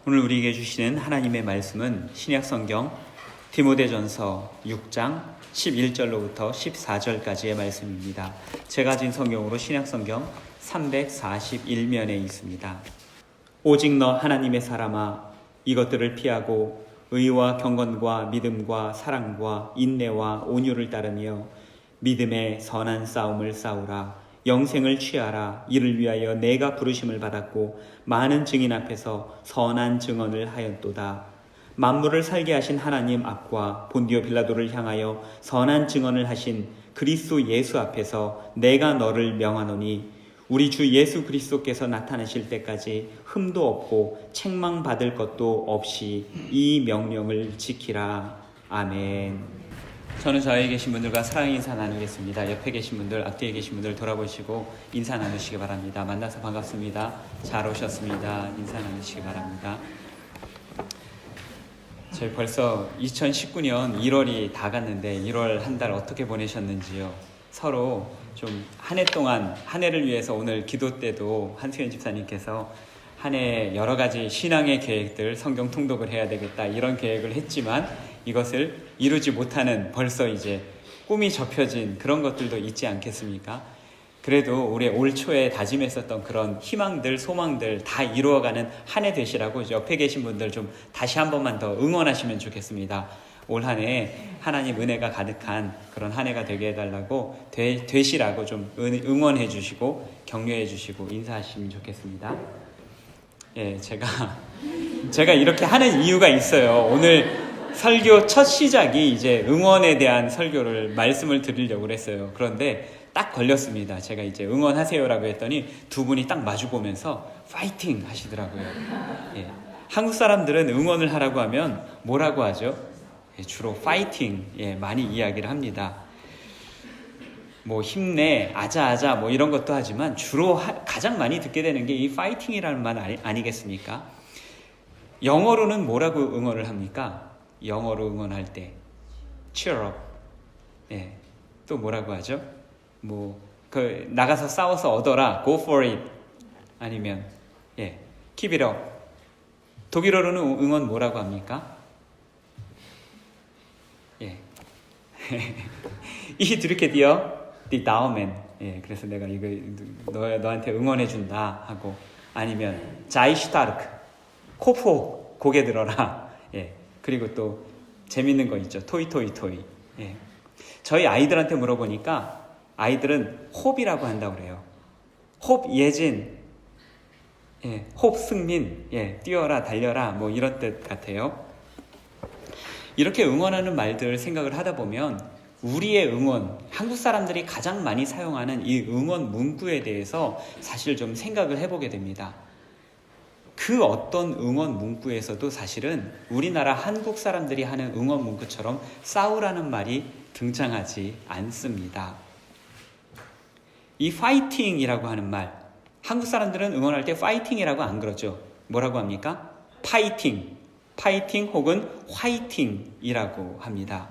오늘 우리에게 주시는 하나님의 말씀은 신약성경 디모데전서 6장 11절로부터 14절까지의 말씀입니다. 제가 가진 성경으로 신약성경 341면에 있습니다. 오직 너 하나님의 사람아, 이것들을 피하고 의와 경건과 믿음과 사랑과 인내와 온유를 따르며 믿음의 선한 싸움을 싸우라. 영생을 취하라. 이를 위하여 내가 부르심을 받았고 많은 증인 앞에서 선한 증언을 하였도다. 만물을 살게 하신 하나님 앞과 본디오 빌라도를 향하여 선한 증언을 하신 그리스도 예수 앞에서 내가 너를 명하노니 우리 주 예수 그리스도께서 나타나실 때까지 흠도 없고 책망받을 것도 없이 이 명령을 지키라. 아멘. 저는 저에 계신 분들과 사랑의 인사 나누겠습니다. 옆에 계신 분들, 앞뒤에 계신 분들 돌아보시고 인사 나누시기 바랍니다. 만나서 반갑습니다. 잘 오셨습니다. 인사 나누시기 바랍니다. 저희 벌써 2019년 1월이 다 갔는데 1월 한 달 어떻게 보내셨는지요? 서로 좀 한 해 동안, 한 해를 위해서 오늘 기도 때도 한수연 집사님께서 한 해 여러 가지 신앙의 계획들, 성경 통독을 해야 되겠다 이런 계획을 했지만 이것을 이루지 못하는 벌써 이제 꿈이 접혀진 그런 것들도 있지 않겠습니까? 그래도 우리 올 초에 다짐했었던 그런 희망들, 소망들 다 이루어가는 한 해 되시라고 옆에 계신 분들 좀 다시 한 번만 더 응원하시면 좋겠습니다. 올 한 해 하나님 은혜가 가득한 그런 한 해가 되게 해달라고 되시라고 좀 응원해 주시고 격려해 주시고 인사하시면 좋겠습니다. 예, 제가 이렇게 하는 이유가 있어요. 오늘 설교 첫 시작이 이제 응원에 대한 설교를 말씀을 드리려고 했어요. 그런데 딱 걸렸습니다. 제가 이제 응원하세요라고 했더니 두 분이 딱 마주 보면서 파이팅 하시더라고요. 예, 한국 사람들은 응원을 하라고 하면 뭐라고 하죠? 예, 주로 파이팅, 예, 많이 이야기를 합니다. 뭐 힘내, 아자아자 뭐 이런 것도 하지만 주로 가장 많이 듣게 되는 게 이 파이팅이라는 말 아니겠습니까? 영어로는 뭐라고 응원을 합니까? 영어로 응원할 때 cheer up. 예, 또 뭐라고 하죠? 나가서 싸워서 얻어라, go for it. 아니면 keep it up. 독일어로는 응원 뭐라고 합니까? Ich drücke dir die Daumen. 그래서 내가 이거 너한테 응원해 준다 하고, 아니면 sei stark. 코포 고개 들어라. 그리고 또 재밌는 거 있죠. 토이. 저희 아이들한테 물어보니까 아이들은 홉이라고 한다고 그래요. 홉 예진, 홉 승민, 뛰어라 달려라 뭐 이런 뜻 같아요. 이렇게 응원하는 말들 생각을 하다 보면 우리의 응원, 한국 사람들이 가장 많이 사용하는 이 응원 문구에 대해서 사실 좀 생각을 해보게 됩니다. 그 어떤 응원 문구에서도 사실은 우리나라 한국 사람들이 하는 응원 문구처럼 싸우라는 말이 등장하지 않습니다. 이 파이팅이라고 하는 말, 한국 사람들은 응원할 때 파이팅이라고 안 그러죠. 뭐라고 합니까? 파이팅 혹은 화이팅이라고 합니다.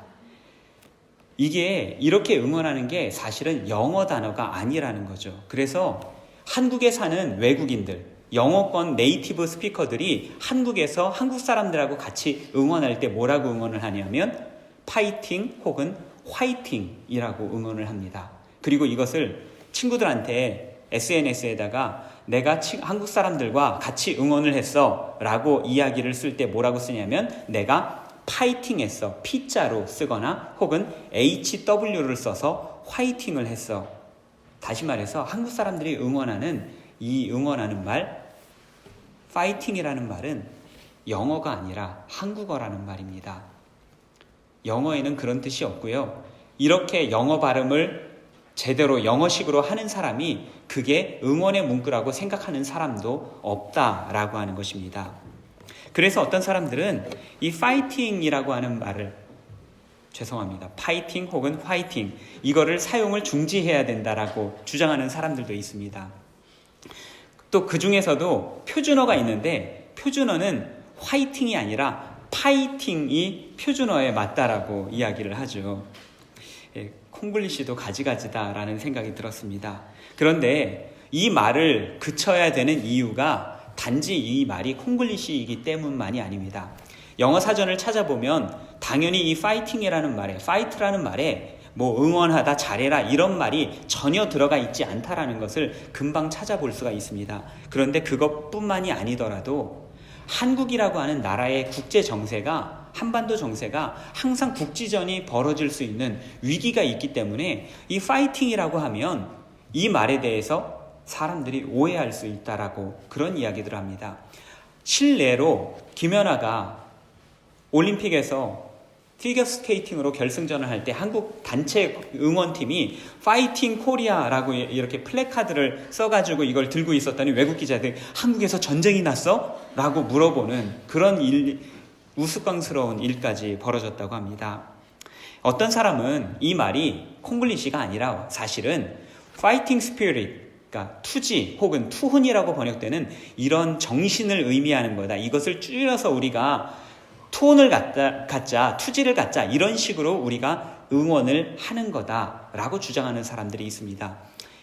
이게 이렇게 응원하는 게 사실은 영어 단어가 아니라는 거죠. 그래서 한국에 사는 외국인들, 영어권 네이티브 스피커들이 한국에서 한국 사람들하고 같이 응원할 때 뭐라고 응원을 하냐면 파이팅 혹은 화이팅이라고 응원을 합니다. 그리고 이것을 친구들한테 SNS에다가 내가 한국 사람들과 같이 응원을 했어 라고 이야기를 쓸 때 뭐라고 쓰냐면 내가 파이팅 했어, P자로 쓰거나 혹은 HW를 써서 화이팅을 했어. 다시 말해서 한국 사람들이 응원하는 말 파이팅이라는 말은 영어가 아니라 한국어라는 말입니다. 영어에는 그런 뜻이 없고요. 이렇게 영어 발음을 제대로 영어식으로 하는 사람이 그게 응원의 문구라고 생각하는 사람도 없다라고 하는 것입니다. 그래서 어떤 사람들은 이 파이팅이라고 하는 말을 파이팅 혹은 화이팅 이거를 사용을 중지해야 된다라고 주장하는 사람들도 있습니다. 또 그 중에서도 표준어가 있는데 표준어는 화이팅이 아니라 파이팅이 표준어에 맞다라고 이야기를 하죠. 콩글리시도 가지가지다라는 생각이 들었습니다. 그런데 이 말을 그쳐야 되는 이유가 단지 이 말이 콩글리시이기 때문만이 아닙니다. 영어 사전을 찾아보면 당연히 이 파이팅이라는 말에, 파이트라는 말에 뭐 응원하다, 잘해라 이런 말이 전혀 들어가 있지 않다라는 것을 금방 찾아볼 수가 있습니다. 그런데 그것뿐만이 아니더라도 한국이라고 하는 나라의 국제 정세가, 한반도 정세가 항상 국지전이 벌어질 수 있는 위기가 있기 때문에 이 파이팅이라고 하면 이 말에 대해서 사람들이 오해할 수 있다라고 그런 이야기들을 합니다. 실례로 김연아가 올림픽에서 피겨스케이팅으로 결승전을 할 때 한국 단체 응원팀이 파이팅 코리아라고 이렇게 플래카드를 써가지고 이걸 들고 있었더니 외국 기자들이 한국에서 전쟁이 났어? 라고 물어보는 그런 우스꽝스러운 일까지 벌어졌다고 합니다. 어떤 사람은 이 말이 콩글리시가 아니라 사실은 파이팅 스피릿, 그러니까 투지 혹은 투혼이라고 번역되는 이런 정신을 의미하는 거다. 이것을 줄여서 우리가 투혼을 갖자, 투지를 갖자 이런 식으로 우리가 응원을 하는 거다라고 주장하는 사람들이 있습니다.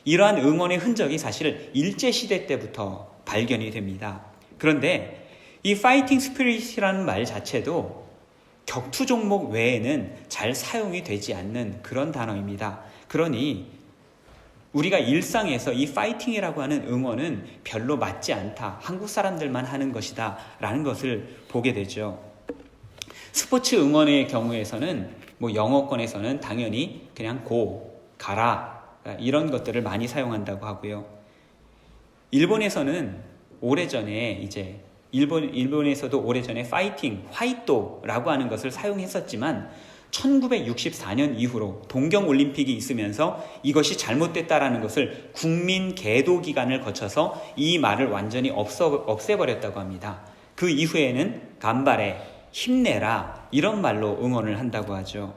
이러한 응원의 흔적이 사실 일제시대 때부터 발견이 됩니다. 그런데 이 파이팅 스피릿이라는 말 자체도 격투 종목 외에는 잘 사용이 되지 않는 그런 단어입니다. 그러니 우리가 일상에서 이 파이팅이라고 하는 응원은 별로 맞지 않다. 한국 사람들만 하는 것이다 라는 것을 보게 되죠. 스포츠 응원의 경우에서는 뭐 영어권에서는 당연히 그냥 고, 가라 이런 것들을 많이 사용한다고 하고요. 일본에서는 오래전에 이제 일본에서도 오래전에 파이팅, 화이토라고 하는 것을 사용했었지만 1964년 이후로 동경올림픽이 있으면서 이것이 잘못됐다라는 것을 국민 계도 기간을 거쳐서 이 말을 완전히 없애버렸다고 합니다. 그 이후에는 간바레, 힘내라 이런 말로 응원을 한다고 하죠.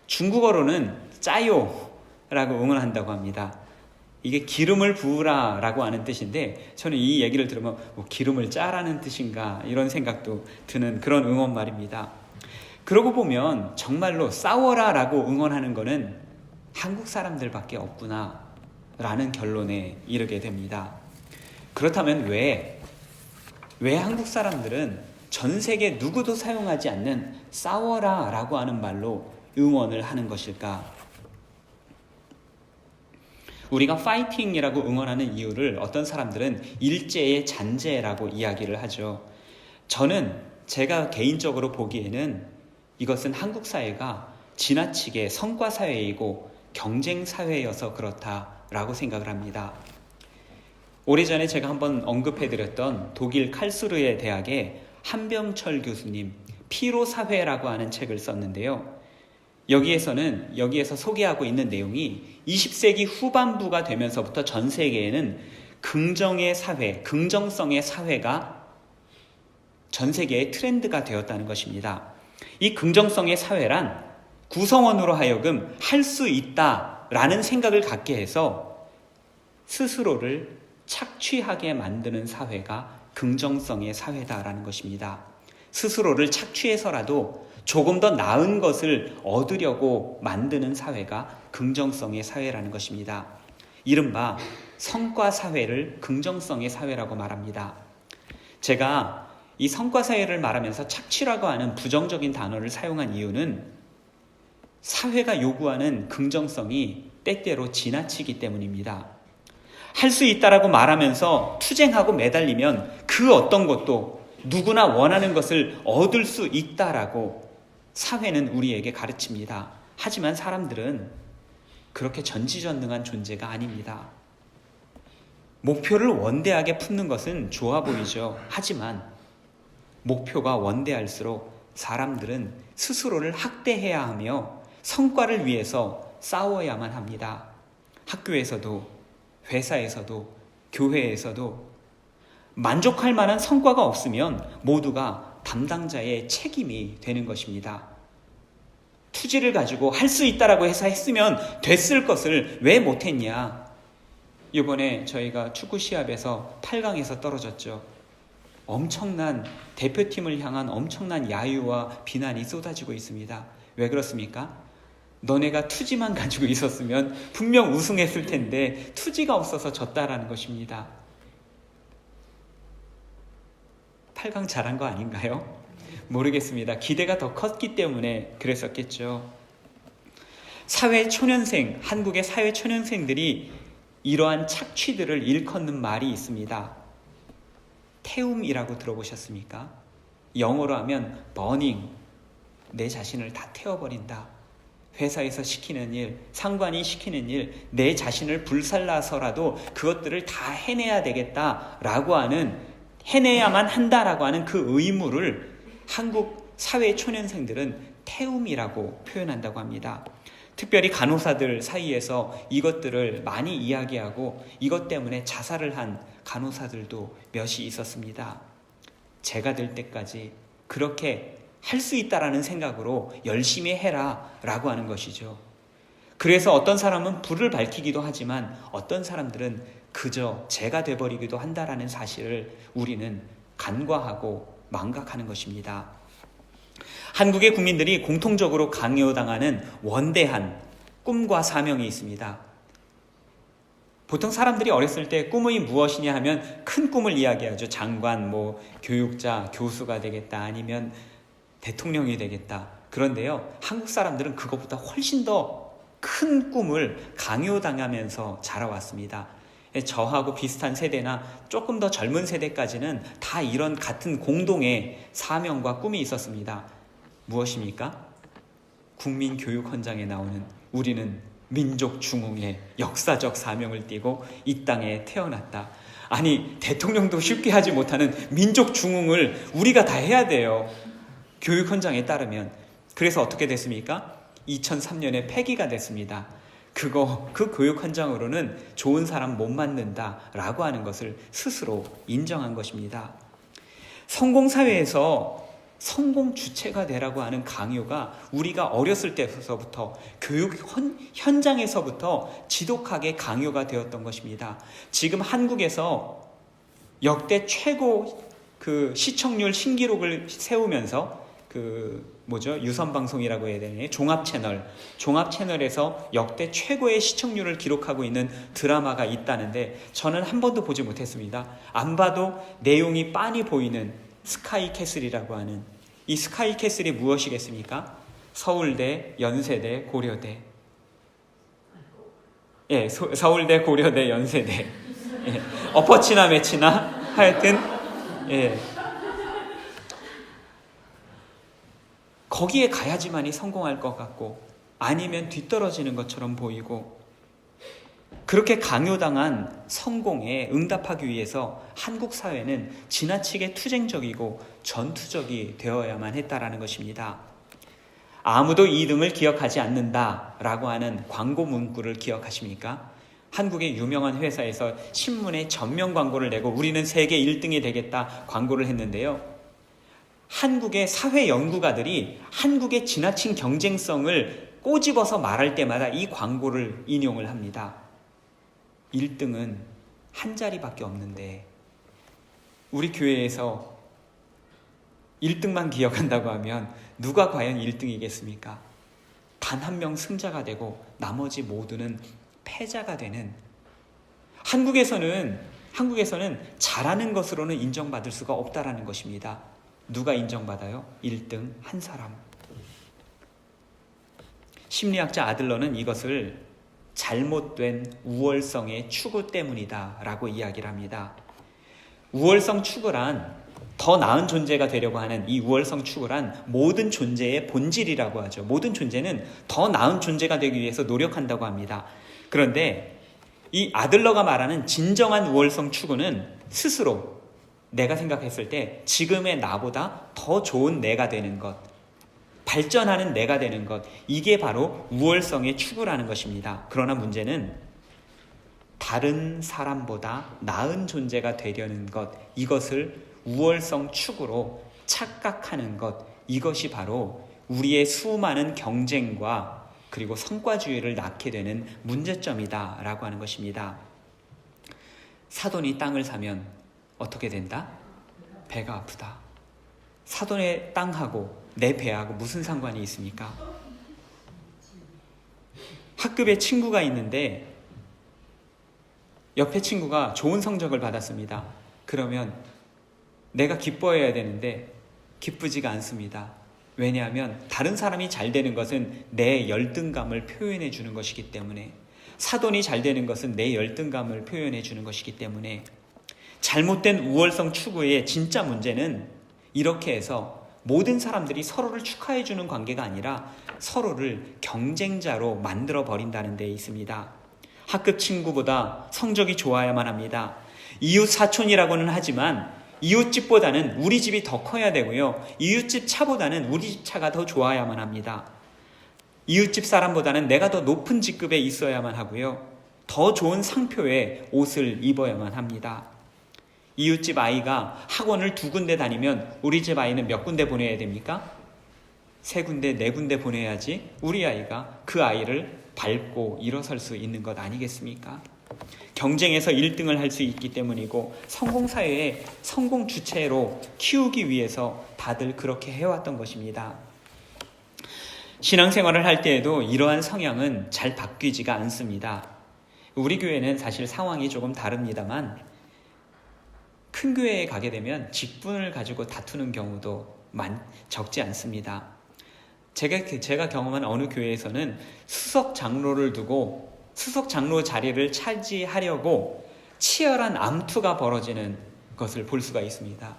중국어로는 짜요라고 응원한다고 합니다. 이게 기름을 부으라 라고 하는 뜻인데 저는 이 얘기를 들으면 뭐 기름을 짜라는 뜻인가 이런 생각도 드는 그런 응원 말입니다. 그러고 보면 정말로 싸워라 라고 응원하는 거는 한국 사람들밖에 없구나 라는 결론에 이르게 됩니다. 그렇다면 왜 한국 사람들은 전 세계 누구도 사용하지 않는 싸워라 라고 하는 말로 응원을 하는 것일까? 우리가 파이팅이라고 응원하는 이유를 어떤 사람들은 일제의 잔재라고 이야기를 하죠. 저는 제가 개인적으로 보기에는 이것은 한국 사회가 지나치게 성과 사회이고 경쟁 사회여서 그렇다라고 생각을 합니다. 오래전에 제가 한번 언급해드렸던 독일 칼스루헤 대학의 한병철 교수님 피로 사회라고 하는 책을 썼는데요. 여기에서 소개하고 있는 내용이 20세기 후반부가 되면서부터 전 세계에는 긍정의 사회, 긍정성의 사회가 전 세계의 트렌드가 되었다는 것입니다. 이 긍정성의 사회란 구성원으로 하여금 할 수 있다라는 생각을 갖게 해서 스스로를 착취하게 만드는 사회가 긍정성의 사회다라는 것입니다. 스스로를 착취해서라도 조금 더 나은 것을 얻으려고 만드는 사회가 긍정성의 사회라는 것입니다. 이른바 성과 사회를 긍정성의 사회라고 말합니다. 제가 이 성과 사회를 말하면서 착취라고 하는 부정적인 단어를 사용한 이유는 사회가 요구하는 긍정성이 때때로 지나치기 때문입니다. 할 수 있다라고 말하면서 투쟁하고 매달리면 그 어떤 것도 누구나 원하는 것을 얻을 수 있다라고 사회는 우리에게 가르칩니다. 하지만 사람들은 그렇게 전지전능한 존재가 아닙니다. 목표를 원대하게 품는 것은 좋아 보이죠. 하지만 목표가 원대할수록 사람들은 스스로를 학대해야 하며 성과를 위해서 싸워야만 합니다. 학교에서도 회사에서도 교회에서도 만족할 만한 성과가 없으면 모두가 담당자의 책임이 되는 것입니다. 투지를 가지고 할 수 있다라고 해서 했으면 됐을 것을 왜 못했냐. 이번에 저희가 축구 시합에서 8강에서 떨어졌죠. 엄청난 대표팀을 향한 엄청난 야유와 비난이 쏟아지고 있습니다. 왜 그렇습니까? 너네가 투지만 가지고 있었으면 분명 우승했을 텐데 투지가 없어서 졌다라는 것입니다. 8강 잘한 거 아닌가요? 모르겠습니다. 기대가 더 컸기 때문에 그랬었겠죠. 사회초년생, 한국의 사회초년생들이 이러한 착취들을 일컫는 말이 있습니다. 태움이라고 들어보셨습니까? 영어로 하면 burning, 내 자신을 다 태워버린다. 회사에서 시키는 일, 상관이 시키는 일, 내 자신을 불살라서라도 그것들을 다 해내야 되겠다라고 하는, 해내야만 한다라고 하는 그 의무를 한국 사회 초년생들은 태움이라고 표현한다고 합니다. 특별히 간호사들 사이에서 이것들을 많이 이야기하고 이것 때문에 자살을 한 간호사들도 몇이 있었습니다. 제가 될 때까지 그렇게 할 수 있다라는 생각으로 열심히 해라 라고 하는 것이죠. 그래서 어떤 사람은 불을 밝히기도 하지만 어떤 사람들은 그저 죄가 돼버리기도 한다라는 사실을 우리는 간과하고 망각하는 것입니다. 한국의 국민들이 공통적으로 강요당하는 원대한 꿈과 사명이 있습니다. 보통 사람들이 어렸을 때 꿈이 무엇이냐 하면 큰 꿈을 이야기하죠. 장관, 교육자, 교수가 되겠다, 아니면 대통령이 되겠다. 그런데요, 한국 사람들은 그것보다 훨씬 더 큰 꿈을 강요당하면서 자라왔습니다. 저하고 비슷한 세대나 조금 더 젊은 세대까지는 다 이런 같은 공동의 사명과 꿈이 있었습니다. 무엇입니까? 국민교육 헌장에 나오는 우리는 민족 중흥의 역사적 사명을 띠고 이 땅에 태어났다. 아니, 대통령도 쉽게 하지 못하는 민족 중흥을 우리가 다 해야 돼요. 교육 헌장에 따르면. 그래서 어떻게 됐습니까? 2003년에 폐기가 됐습니다. 그 교육 헌장으로는 좋은 사람 못 만든다라고 하는 것을 스스로 인정한 것입니다. 성공사회에서 성공 주체가 되라고 하는 강요가 우리가 어렸을 때서부터 교육 현장에서부터 지독하게 강요가 되었던 것입니다. 지금 한국에서 역대 최고 시청률 신기록을 세우면서 유선방송이라고 해야 되나요? 종합채널에서 역대 최고의 시청률을 기록하고 있는 드라마가 있다는데 저는 한 번도 보지 못했습니다. 안 봐도 내용이 빤히 보이는 스카이캐슬이라고 하는, 이 스카이캐슬이 무엇이겠습니까? 서울대, 연세대, 고려대. 예, 서울대, 고려대, 연세대. 예, 엎어치나 매치나 하여튼, 예. 거기에 가야지만이 성공할 것 같고 아니면 뒤떨어지는 것처럼 보이고, 그렇게 강요당한 성공에 응답하기 위해서 한국 사회는 지나치게 투쟁적이고 전투적이 되어야만 했다라는 것입니다. 아무도 이 등을 기억하지 않는다라고 하는 광고 문구를 기억하십니까? 한국의 유명한 회사에서 신문에 전면 광고를 내고 우리는 세계 1등이 되겠다 광고를 했는데요. 한국의 사회 연구가들이 한국의 지나친 경쟁성을 꼬집어서 말할 때마다 이 광고를 인용을 합니다. 1등은 한 자리밖에 없는데 우리 교회에서 1등만 기억한다고 하면 누가 과연 1등이겠습니까? 단 한 명 승자가 되고 나머지 모두는 패자가 되는, 한국에서는 잘하는 것으로는 인정받을 수가 없다라는 것입니다. 누가 인정받아요? 1등 한 사람. 심리학자 아들러는 이것을 잘못된 우월성의 추구 때문이다 라고 이야기를 합니다. 우월성 추구란, 더 나은 존재가 되려고 하는 이 우월성 추구란 모든 존재의 본질이라고 하죠. 모든 존재는 더 나은 존재가 되기 위해서 노력한다고 합니다. 그런데 이 아들러가 말하는 진정한 우월성 추구는 스스로 내가 생각했을 때 지금의 나보다 더 좋은 내가 되는 것, 발전하는 내가 되는 것, 이게 바로 우월성의 추구라는 것입니다. 그러나 문제는 다른 사람보다 나은 존재가 되려는 것, 이것을 우월성 추구로 착각하는 것, 이것이 바로 우리의 수많은 경쟁과 그리고 성과주의를 낳게 되는 문제점이다 라고 하는 것입니다. 사돈이 땅을 사면 어떻게 된다? 배가 아프다. 사돈의 땅하고 내 배하고 무슨 상관이 있습니까? 학급에 친구가 있는데 옆에 친구가 좋은 성적을 받았습니다. 그러면 내가 기뻐해야 되는데 기쁘지가 않습니다. 왜냐하면 다른 사람이 잘 되는 것은 내 열등감을 표현해 주는 것이기 때문에, 사돈이 잘 되는 것은 내 열등감을 표현해 주는 것이기 때문에, 잘못된 우월성 추구의 진짜 문제는 이렇게 해서 모든 사람들이 서로를 축하해 주는 관계가 아니라 서로를 경쟁자로 만들어 버린다는 데 있습니다. 학급 친구보다 성적이 좋아야만 합니다. 이웃 사촌이라고는 하지만 이웃집보다는 우리 집이 더 커야 되고요. 이웃집 차보다는 우리 집 차가 더 좋아야만 합니다. 이웃집 사람보다는 내가 더 높은 직급에 있어야만 하고요. 더 좋은 상표의 옷을 입어야만 합니다. 이웃집 아이가 학원을 2군데 다니면 우리 집 아이는 몇 군데 보내야 됩니까? 3군데, 4군데 보내야지 우리 아이가 그 아이를 밟고 일어설 수 있는 것 아니겠습니까? 경쟁에서 1등을 할 수 있기 때문이고, 성공사회의 성공 주체로 키우기 위해서 다들 그렇게 해왔던 것입니다. 신앙생활을 할 때에도 이러한 성향은 잘 바뀌지가 않습니다. 우리 교회는 사실 상황이 조금 다릅니다만, 큰 교회에 가게 되면 직분을 가지고 다투는 경우도 적지 않습니다. 제가 경험한 어느 교회에서는 수석 장로를 두고 수석 장로 자리를 차지하려고 치열한 암투가 벌어지는 것을 볼 수가 있습니다.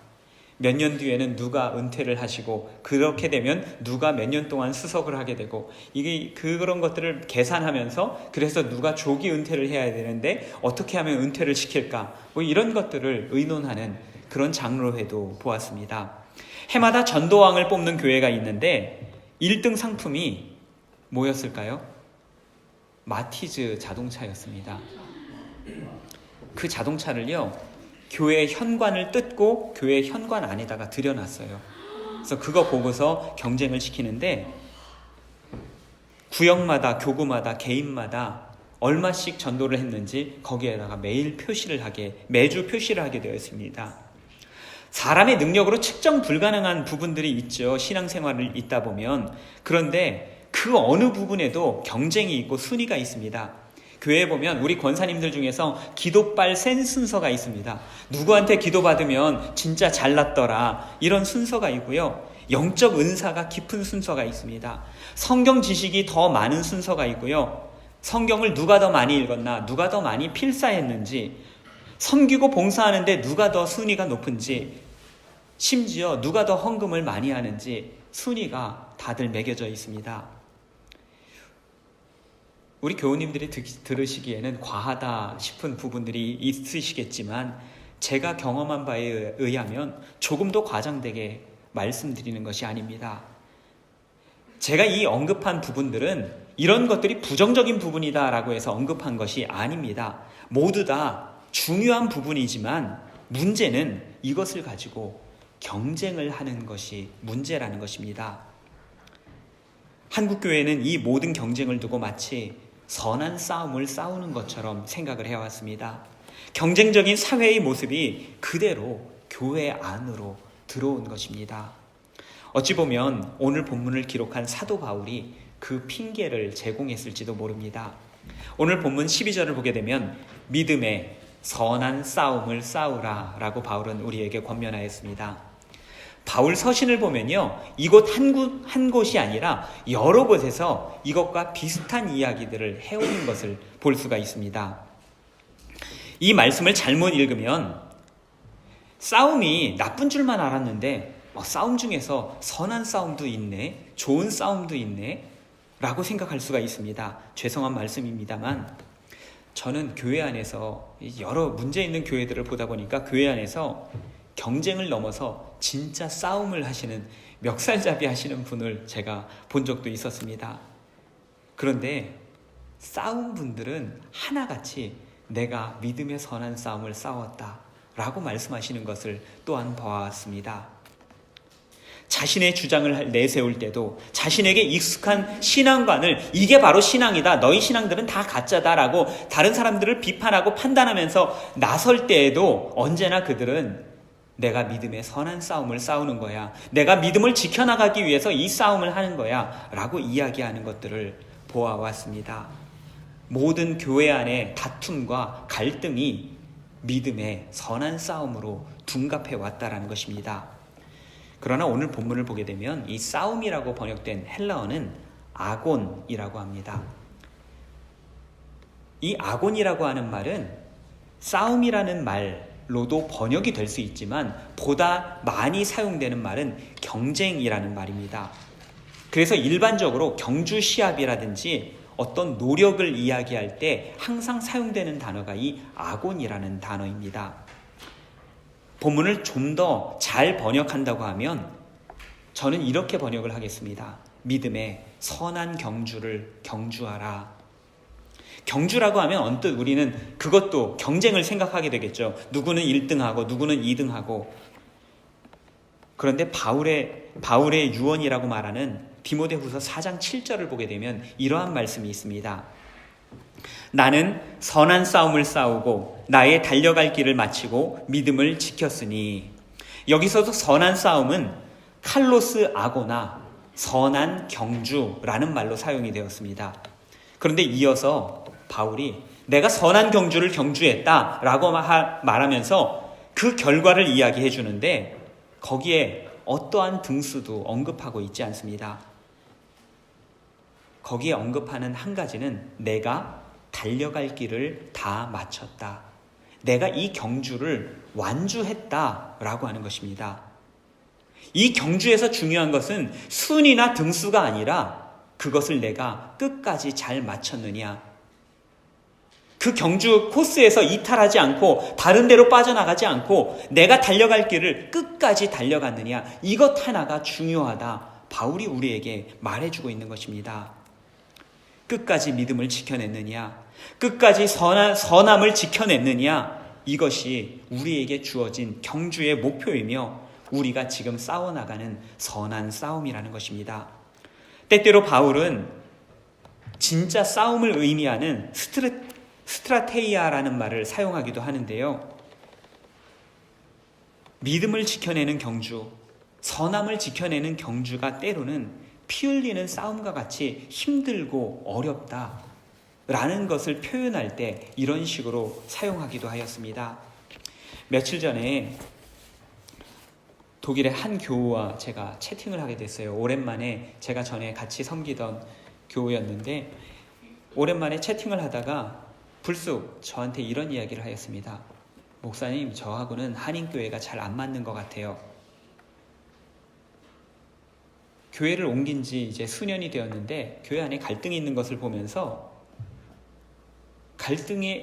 몇 년 뒤에는 누가 은퇴를 하시고, 그렇게 되면 누가 몇 년 동안 수석을 하게 되고, 이게 그런 것들을 계산하면서, 그래서 누가 조기 은퇴를 해야 되는데 어떻게 하면 은퇴를 시킬까, 이런 것들을 의논하는 그런 장로회도 보았습니다. 해마다 전도왕을 뽑는 교회가 있는데 1등 상품이 뭐였을까요? 마티즈 자동차였습니다. 그 자동차를요, 교회 현관을 뜯고 교회 현관 안에다가 들여놨어요. 그래서 그거 보고서 경쟁을 시키는데, 구역마다, 교구마다, 개인마다 얼마씩 전도를 했는지 거기에다가 매주 표시를 하게 되어 있습니다. 사람의 능력으로 측정 불가능한 부분들이 있죠. 신앙생활을 있다 보면. 그런데 그 어느 부분에도 경쟁이 있고 순위가 있습니다. 교회에 보면 우리 권사님들 중에서 기도빨 센 순서가 있습니다. 누구한테 기도받으면 진짜 잘났더라, 이런 순서가 있고요. 영적 은사가 깊은 순서가 있습니다. 성경 지식이 더 많은 순서가 있고요. 성경을 누가 더 많이 읽었나, 누가 더 많이 필사했는지, 섬기고 봉사하는데 누가 더 순위가 높은지, 심지어 누가 더 헌금을 많이 하는지 순위가 다들 매겨져 있습니다. 우리 교우님들이 들으시기에는 과하다 싶은 부분들이 있으시겠지만, 제가 경험한 바에 의하면 조금 더 과장되게 말씀드리는 것이 아닙니다. 제가 이 언급한 부분들은 이런 것들이 부정적인 부분이다라고 해서 언급한 것이 아닙니다. 모두 다 중요한 부분이지만 문제는 이것을 가지고 경쟁을 하는 것이 문제라는 것입니다. 한국교회는 이 모든 경쟁을 두고 마치 선한 싸움을 싸우는 것처럼 생각을 해왔습니다. 경쟁적인 사회의 모습이 그대로 교회 안으로 들어온 것입니다. 어찌 보면 오늘 본문을 기록한 사도 바울이 그 핑계를 제공했을지도 모릅니다. 오늘 본문 12절을 보게 되면 믿음의 선한 싸움을 싸우라 라고 바울은 우리에게 권면하였습니다. 바울 서신을 보면요, 이곳 한 곳이 아니라 여러 곳에서 이것과 비슷한 이야기들을 해오는 것을 볼 수가 있습니다. 이 말씀을 잘못 읽으면 싸움이 나쁜 줄만 알았는데 싸움 중에서 선한 싸움도 있네, 좋은 싸움도 있네 라고 생각할 수가 있습니다. 죄송한 말씀입니다만, 저는 교회 안에서 여러 문제 있는 교회들을 보다 보니까 교회 안에서 경쟁을 넘어서 진짜 싸움을 하시는, 멱살잡이 하시는 분을 제가 본 적도 있었습니다. 그런데 싸운 분들은 하나같이 내가 믿음의 선한 싸움을 싸웠다 라고 말씀하시는 것을 또한 보았습니다. 자신의 주장을 내세울 때도 자신에게 익숙한 신앙관을, 이게 바로 신앙이다, 너희 신앙들은 다 가짜다라고 다른 사람들을 비판하고 판단하면서 나설 때에도 언제나 그들은 내가 믿음의 선한 싸움을 싸우는 거야, 내가 믿음을 지켜나가기 위해서 이 싸움을 하는 거야 라고 이야기하는 것들을 보아왔습니다. 모든 교회 안의 다툼과 갈등이 믿음의 선한 싸움으로 둔갑해 왔다라는 것입니다. 그러나 오늘 본문을 보게 되면 이 싸움이라고 번역된 헬라어는 아곤이라고 합니다. 이 아곤이라고 하는 말은 싸움이라는 말로도 번역이 될 수 있지만 보다 많이 사용되는 말은 경쟁이라는 말입니다. 그래서 일반적으로 경주 시합이라든지 어떤 노력을 이야기할 때 항상 사용되는 단어가 이 아곤이라는 단어입니다. 본문을 좀 더 잘 번역한다고 하면 저는 이렇게 번역을 하겠습니다. 믿음의 선한 경주를 경주하라. 경주라고 하면 언뜻 우리는 그것도 경쟁을 생각하게 되겠죠. 누구는 1등하고 누구는 2등하고. 그런데 바울의 유언이라고 말하는 디모데후서 4장 7절을 보게 되면 이러한 말씀이 있습니다. 나는 선한 싸움을 싸우고 나의 달려갈 길을 마치고 믿음을 지켰으니. 여기서도 선한 싸움은 칼로스 아고나 선한 경주라는 말로 사용이 되었습니다. 그런데 이어서 바울이 내가 선한 경주를 경주했다라고 말하면서 그 결과를 이야기해 주는데 거기에 어떠한 등수도 언급하고 있지 않습니다. 거기에 언급하는 한 가지는 내가 달려갈 길을 다 마쳤다. 내가 이 경주를 완주했다라고 하는 것입니다. 이 경주에서 중요한 것은 순위나 등수가 아니라 그것을 내가 끝까지 잘 마쳤느냐. 그 경주 코스에서 이탈하지 않고 다른 데로 빠져나가지 않고 내가 달려갈 길을 끝까지 달려갔느냐. 이것 하나가 중요하다. 바울이 우리에게 말해주고 있는 것입니다. 끝까지 믿음을 지켜냈느냐, 끝까지 선함을 지켜냈느냐, 이것이 우리에게 주어진 경주의 목표이며 우리가 지금 싸워나가는 선한 싸움이라는 것입니다. 때때로 바울은 진짜 싸움을 의미하는 스트라테이아라는 말을 사용하기도 하는데요. 믿음을 지켜내는 경주, 선함을 지켜내는 경주가 때로는 피 흘리는 싸움과 같이 힘들고 어렵다라는 것을 표현할 때 이런 식으로 사용하기도 하였습니다. 며칠 전에 독일의 한 교우와 제가 채팅을 하게 됐어요. 오랜만에 제가 전에 같이 섬기던 교우였는데 오랜만에 채팅을 하다가 불쑥 저한테 이런 이야기를 하였습니다. 목사님, 저하고는 한인교회가 잘 안 맞는 것 같아요. 교회를 옮긴 지 이제 수년이 되었는데 교회 안에 갈등이 있는 것을 보면서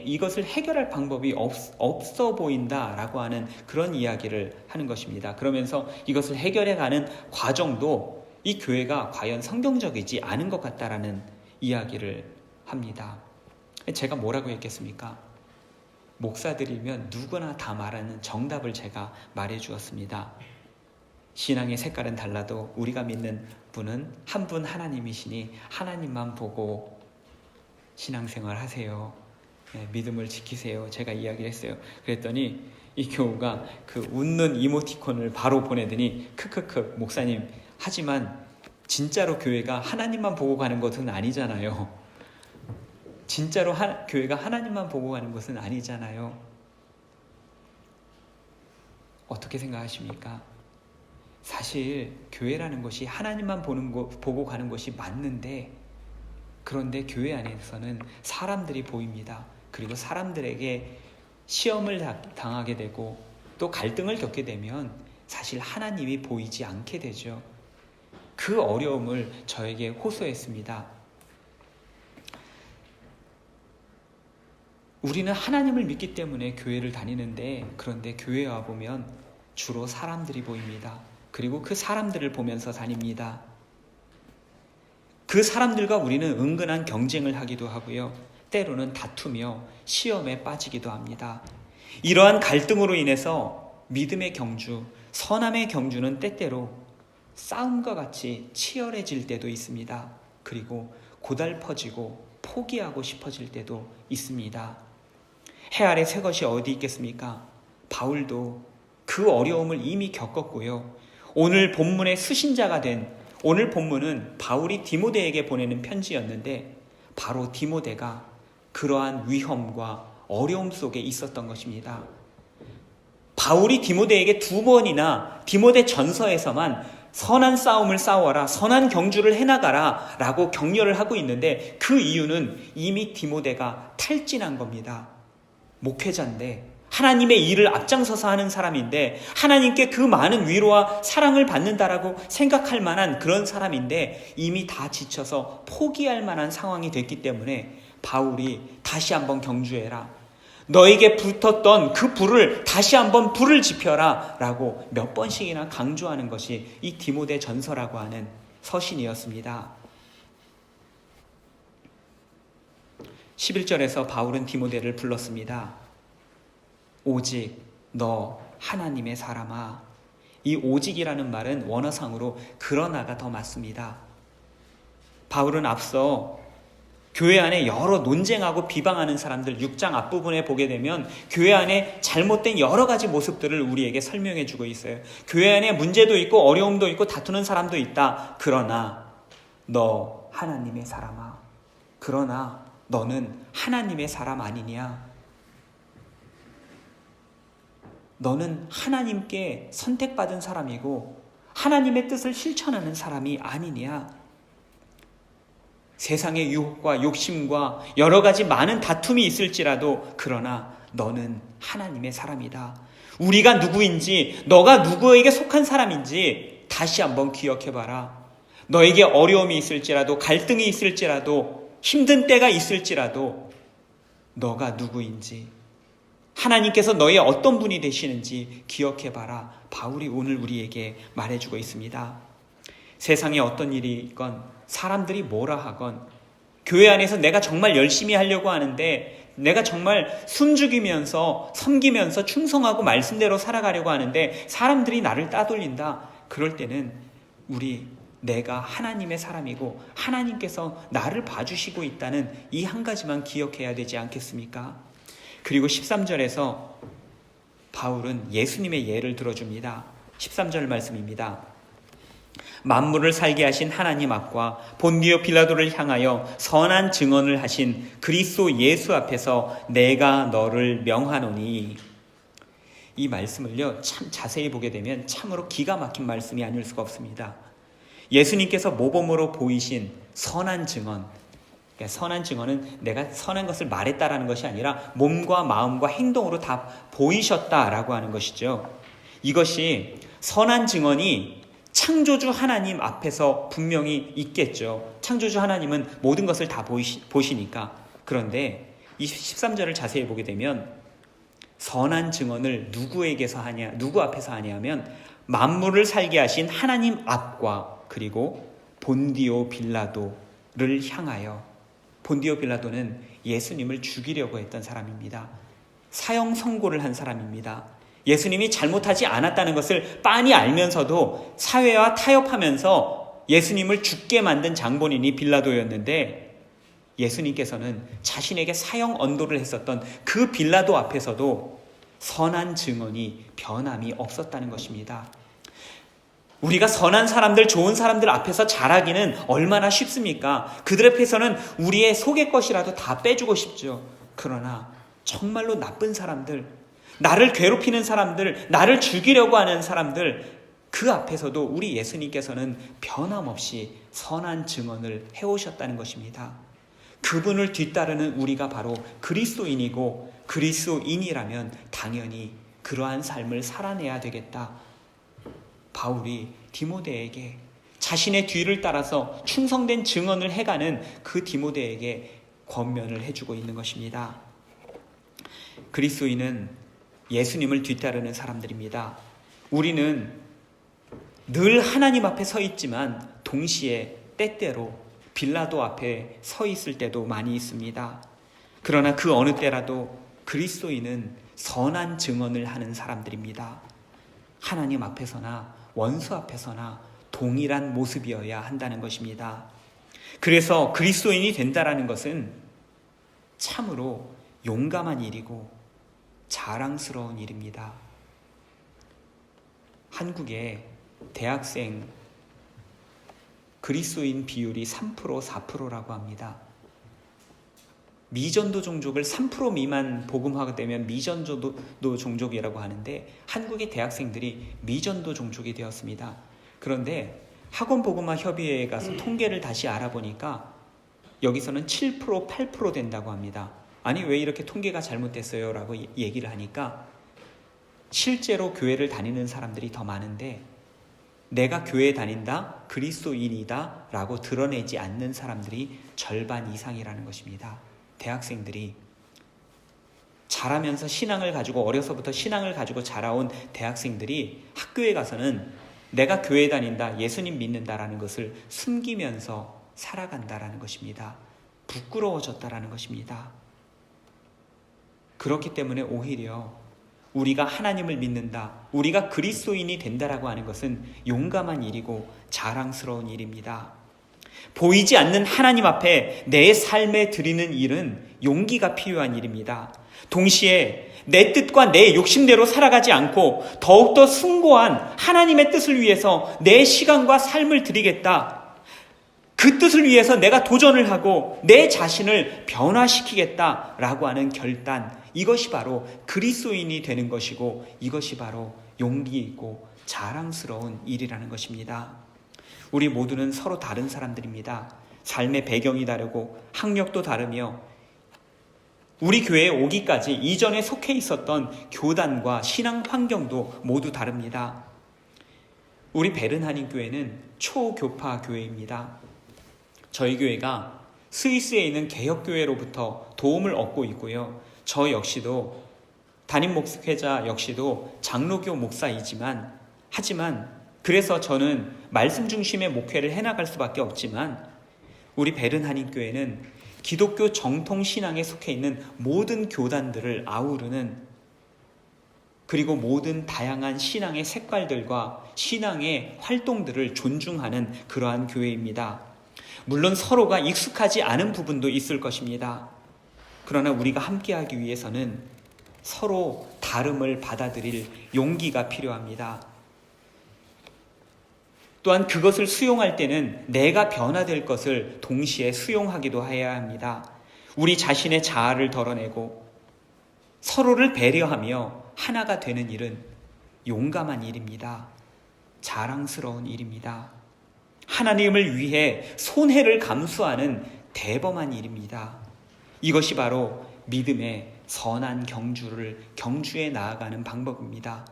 이것을 해결할 방법이 없어 보인다라고 하는 그런 이야기를 하는 것입니다. 그러면서 이것을 해결해가는 과정도 이 교회가 과연 성경적이지 않은 것 같다라는 이야기를 합니다. 제가 뭐라고 했겠습니까? 목사들이면 누구나 다 말하는 정답을 제가 말해 주었습니다. 신앙의 색깔은 달라도 우리가 믿는 분은 한 분 하나님이시니 하나님만 보고 신앙생활 하세요. 네, 믿음을 지키세요. 제가 이야기를 했어요. 그랬더니 이 교우가 그 웃는 이모티콘을 바로 보내더니 크크크 목사님, 하지만 진짜로 교회가 하나님만 보고 가는 것은 아니잖아요. 진짜로 교회가 하나님만 보고 가는 것은 아니잖아요. 어떻게 생각하십니까? 사실 교회라는 것이 하나님만 보고 가는 것이 맞는데, 그런데 교회 안에서는 사람들이 보입니다. 그리고 사람들에게 시험을 당하게 되고 또 갈등을 겪게 되면 사실 하나님이 보이지 않게 되죠. 그 어려움을 저에게 호소했습니다. 우리는 하나님을 믿기 때문에 교회를 다니는데, 그런데 교회에 와보면 주로 사람들이 보입니다. 그리고 그 사람들을 보면서 다닙니다. 그 사람들과 우리는 은근한 경쟁을 하기도 하고요. 때로는 다투며 시험에 빠지기도 합니다. 이러한 갈등으로 인해서 믿음의 경주, 선함의 경주는 때때로 싸움과 같이 치열해질 때도 있습니다. 그리고 고달퍼지고 포기하고 싶어질 때도 있습니다. 해 아래 새 것이 어디 있겠습니까? 바울도 그 어려움을 이미 겪었고요. 오늘 본문의 수신자가 된 오늘 본문은 바울이 디모데에게 보내는 편지였는데 바로 디모데가 그러한 위험과 어려움 속에 있었던 것입니다. 바울이 디모데에게 2번이나 디모데 전서에서만 선한 싸움을 싸워라, 선한 경주를 해나가라 라고 격려를 하고 있는데, 그 이유는 이미 디모데가 탈진한 겁니다. 목회자인데, 하나님의 일을 앞장서서 하는 사람인데, 하나님께 그 많은 위로와 사랑을 받는다라고 생각할 만한 그런 사람인데 이미 다 지쳐서 포기할 만한 상황이 됐기 때문에 바울이 다시 한번 경주해라, 너에게 붙었던 그 불을 다시 한번 불을 지펴라 라고 몇 번씩이나 강조하는 것이 이 디모데 전서라고 하는 서신이었습니다. 11절에서 바울은 디모데를 불렀습니다. 오직 너 하나님의 사람아. 이 오직이라는 말은 원어상으로 그러나가 더 맞습니다. 바울은 앞서 교회 안에 여러 논쟁하고 비방하는 사람들 6장 앞부분에 보게 되면 교회 안에 잘못된 여러 가지 모습들을 우리에게 설명해 주고 있어요. 교회 안에 문제도 있고 어려움도 있고 다투는 사람도 있다. 그러나 너 하나님의 사람아. 그러나 너는 하나님의 사람 아니냐? 너는 하나님께 선택받은 사람이고 하나님의 뜻을 실천하는 사람이 아니냐? 세상의 유혹과 욕심과 여러 가지 많은 다툼이 있을지라도 그러나 너는 하나님의 사람이다. 우리가 누구인지, 너가 누구에게 속한 사람인지 다시 한번 기억해봐라. 너에게 어려움이 있을지라도, 갈등이 있을지라도, 힘든 때가 있을지라도 너가 누구인지, 하나님께서 너의 어떤 분이 되시는지 기억해봐라. 바울이 오늘 우리에게 말해주고 있습니다. 세상에 어떤 일이 있건, 사람들이 뭐라 하건, 교회 안에서 내가 정말 열심히 하려고 하는데, 내가 정말 숨죽이면서 섬기면서 충성하고 말씀대로 살아가려고 하는데 사람들이 나를 따돌린다. 그럴 때는 내가 하나님의 사람이고 하나님께서 나를 봐주시고 있다는 이 한 가지만 기억해야 되지 않겠습니까? 그리고 13절에서 바울은 예수님의 예를 들어줍니다. 13절 말씀입니다. 만물을 살게 하신 하나님 앞과 본디오 빌라도를 향하여 선한 증언을 하신 그리스도 예수 앞에서 내가 너를 명하노니. 이 말씀을요, 참 자세히 보게 되면 참으로 기가 막힌 말씀이 아닐 수가 없습니다. 예수님께서 모범으로 보이신 선한 증언, 그러니까 선한 증언은 내가 선한 것을 말했다라는 것이 아니라 몸과 마음과 행동으로 다 보이셨다라고 하는 것이죠. 이것이 선한 증언이 창조주 하나님 앞에서 분명히 있겠죠. 창조주 하나님은 모든 것을 다 보시니까. 그런데 이 13절을 자세히 보게 되면 선한 증언을 누구에게서 하냐, 누구 앞에서 하냐 하면 만물을 살게 하신 하나님 앞과 그리고 본디오 빌라도를 향하여. 본디오 빌라도는 예수님을 죽이려고 했던 사람입니다. 사형 선고를 한 사람입니다. 예수님이 잘못하지 않았다는 것을 빤히 알면서도 사회와 타협하면서 예수님을 죽게 만든 장본인이 빌라도였는데, 예수님께서는 자신에게 사형 언도를 했었던 그 빌라도 앞에서도 선한 증언이 변함이 없었다는 것입니다. 우리가 선한 사람들, 좋은 사람들 앞에서 잘하기는 얼마나 쉽습니까? 그들 앞에서는 우리의 속의 것이라도 다 빼주고 싶죠. 그러나 정말로 나쁜 사람들, 나를 괴롭히는 사람들, 나를 죽이려고 하는 사람들, 그 앞에서도 우리 예수님께서는 변함없이 선한 증언을 해오셨다는 것입니다. 그분을 뒤따르는 우리가 바로 그리스도인이고, 그리스도인이라면 당연히 그러한 삶을 살아내야 되겠다. 바울이 디모데에게 자신의 뒤를 따라서 충성된 증언을 해가는 그 디모데에게 권면을 해주고 있는 것입니다. 그리스도인은 예수님을 뒤따르는 사람들입니다. 우리는 늘 하나님 앞에 서 있지만 동시에 때때로 빌라도 앞에 서 있을 때도 많이 있습니다. 그러나 그 어느 때라도 그리스도인은 선한 증언을 하는 사람들입니다. 하나님 앞에서나 원수 앞에서나 동일한 모습이어야 한다는 것입니다. 그래서 그리스도인이 된다라는 것은 참으로 용감한 일이고 자랑스러운 일입니다. 한국의 대학생 그리스도인 비율이 3%, 4%라고 합니다. 미전도 종족을 3% 미만 복음화가 되면 미전도 종족이라고 하는데 한국의 대학생들이 미전도 종족이 되었습니다. 그런데 학원 복음화 협의회에 가서 통계를 다시 알아보니까 여기서는 7%, 8% 된다고 합니다. 아니 왜 이렇게 통계가 잘못됐어요? 라고 얘기를 하니까 실제로 교회를 다니는 사람들이 더 많은데 내가 교회 다닌다, 그리스도인이다 라고 드러내지 않는 사람들이 절반 이상이라는 것입니다. 대학생들이 자라면서 신앙을 가지고 어려서부터 신앙을 가지고 자라온 대학생들이 학교에 가서는 내가 교회 다닌다, 예수님 믿는다라는 것을 숨기면서 살아간다라는 것입니다. 부끄러워졌다라는 것입니다. 그렇기 때문에 오히려 우리가 하나님을 믿는다, 우리가 그리스도인이 된다라고 하는 것은 용감한 일이고 자랑스러운 일입니다. 보이지 않는 하나님 앞에 내 삶에 드리는 일은 용기가 필요한 일입니다. 동시에 내 뜻과 내 욕심대로 살아가지 않고 더욱더 숭고한 하나님의 뜻을 위해서 내 시간과 삶을 드리겠다. 그 뜻을 위해서 내가 도전을 하고 내 자신을 변화시키겠다라고 하는 결단, 이것이 바로 그리스도인이 되는 것이고 이것이 바로 용기 있고 자랑스러운 일이라는 것입니다. 우리 모두는 서로 다른 사람들입니다. 삶의 배경이 다르고 학력도 다르며 우리 교회에 오기까지 이전에 속해 있었던 교단과 신앙 환경도 모두 다릅니다. 우리 베른하님 교회는 초교파 교회입니다. 저희 교회가 스위스에 있는 개혁교회로부터 도움을 얻고 있고요. 저 역시도 담임 목회자 역시도 장로교 목사이지만 그래서 저는 말씀 중심의 목회를 해나갈 수밖에 없지만 우리 베른하님 교회는 기독교 정통 신앙에 속해 있는 모든 교단들을 아우르는 그리고 모든 다양한 신앙의 색깔들과 신앙의 활동들을 존중하는 그러한 교회입니다. 물론 서로가 익숙하지 않은 부분도 있을 것입니다. 그러나 우리가 함께하기 위해서는 서로 다름을 받아들일 용기가 필요합니다. 또한 그것을 수용할 때는 내가 변화될 것을 동시에 수용하기도 해야 합니다. 우리 자신의 자아를 덜어내고 서로를 배려하며 하나가 되는 일은 용감한 일입니다. 자랑스러운 일입니다. 하나님을 위해 손해를 감수하는 대범한 일입니다. 이것이 바로 믿음의 선한 경주에 나아가는 방법입니다.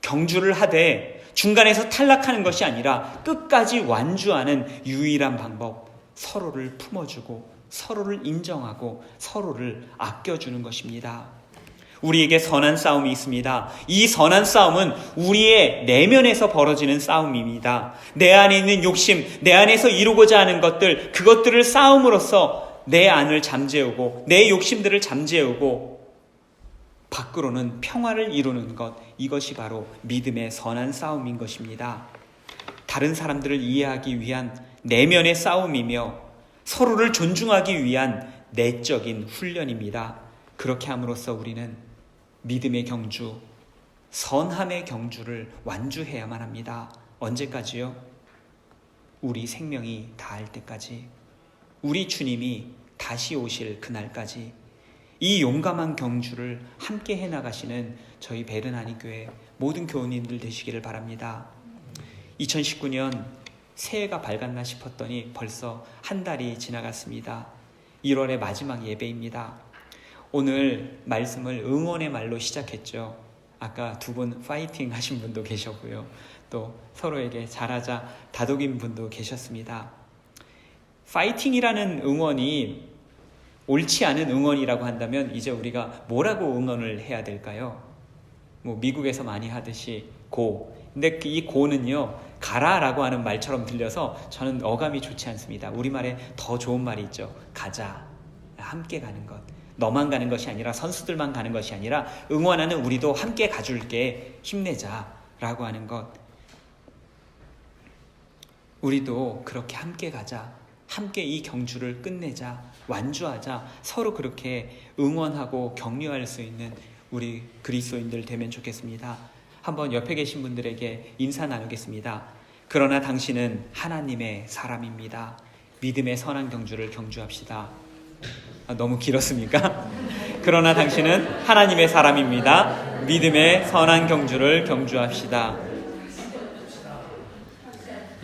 경주를 하되 중간에서 탈락하는 것이 아니라 끝까지 완주하는 유일한 방법, 서로를 품어주고 서로를 인정하고 서로를 아껴주는 것입니다. 우리에게 선한 싸움이 있습니다. 이 선한 싸움은 우리의 내면에서 벌어지는 싸움입니다. 내 안에 있는 욕심, 내 안에서 이루고자 하는 것들, 그것들을 싸움으로써 내 안을 잠재우고 내 욕심들을 잠재우고 밖으로는 평화를 이루는 것, 이것이 바로 믿음의 선한 싸움인 것입니다. 다른 사람들을 이해하기 위한 내면의 싸움이며 서로를 존중하기 위한 내적인 훈련입니다. 그렇게 함으로써 우리는 믿음의 경주, 선함의 경주를 완주해야만 합니다. 언제까지요? 우리 생명이 다할 때까지, 우리 주님이 다시 오실 그날까지 이 용감한 경주를 함께 해나가시는 저희 베른하님 교회 모든 교우님들 되시기를 바랍니다. 2019년 새해가 밝았나 싶었더니 벌써 한 달이 지나갔습니다. 1월의 마지막 예배입니다. 오늘 말씀을 응원의 말로 시작했죠. 아까 두 분 파이팅 하신 분도 계셨고요. 또 서로에게 잘하자 다독인 분도 계셨습니다. 파이팅이라는 응원이 옳지 않은 응원이라고 한다면 이제 우리가 뭐라고 응원을 해야 될까요? 미국에서 많이 하듯이 고. 근데 이 고는요, 가라라고 하는 말처럼 들려서 저는 어감이 좋지 않습니다. 우리말에 더 좋은 말이 있죠. 가자. 함께 가는 것. 너만 가는 것이 아니라 선수들만 가는 것이 아니라 응원하는 우리도 함께 가줄게. 힘내자라고 하는 것. 우리도 그렇게 함께 가자. 함께 이 경주를 끝내자. 완주하자. 서로 그렇게 응원하고 격려할 수 있는 우리 그리스도인들 되면 좋겠습니다. 한번 옆에 계신 분들에게 인사 나누겠습니다. 그러나 당신은 하나님의 사람입니다. 믿음의 선한 경주를 경주합시다. 너무 길었습니까? 그러나 당신은 하나님의 사람입니다. 믿음의 선한 경주를 경주합시다.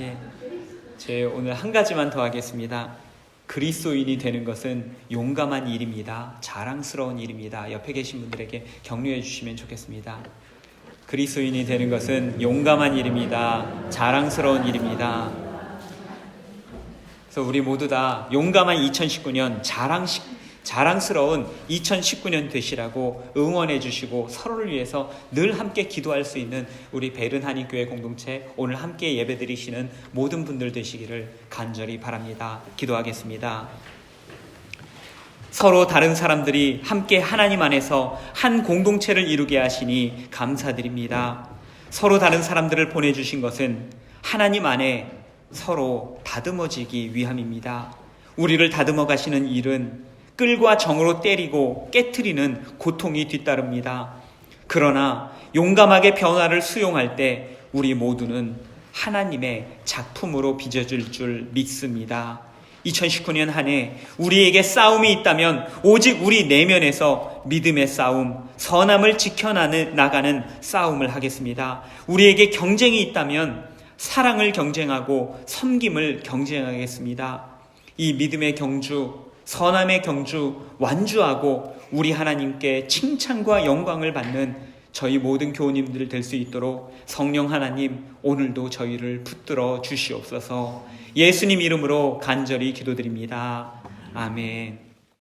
예, 제 오늘 한 가지만 더 하겠습니다. 그리스도인이 되는 것은 용감한 일입니다. 자랑스러운 일입니다. 옆에 계신 분들에게 격려해 주시면 좋겠습니다. 그리스도인이 되는 것은 용감한 일입니다. 자랑스러운 일입니다. 그래서 우리 모두 다 용감한 2019년, 자랑스러운 2019년 되시라고 응원해 주시고 서로를 위해서 늘 함께 기도할 수 있는 우리 베른하님교회 공동체, 오늘 함께 예배드리시는 모든 분들 되시기를 간절히 바랍니다. 기도하겠습니다. 서로 다른 사람들이 함께 하나님 안에서 한 공동체를 이루게 하시니 감사드립니다. 서로 다른 사람들을 보내주신 것은 하나님 안에 서로 다듬어지기 위함입니다. 우리를 다듬어 가시는 일은 끌과 정으로 때리고 깨트리는 고통이 뒤따릅니다. 그러나 용감하게 변화를 수용할 때 우리 모두는 하나님의 작품으로 빚어질 줄 믿습니다. 2019년 한 해 우리에게 싸움이 있다면 오직 우리 내면에서 믿음의 싸움, 선함을 지켜나가는 싸움을 하겠습니다. 우리에게 경쟁이 있다면 사랑을 경쟁하고 섬김을 경쟁하겠습니다. 이 믿음의 경주, 선함의 경주 완주하고 우리 하나님께 칭찬과 영광을 받는 저희 모든 교우님들 될 수 있도록 성령 하나님 오늘도 저희를 붙들어 주시옵소서. 예수님 이름으로 간절히 기도드립니다. 아멘.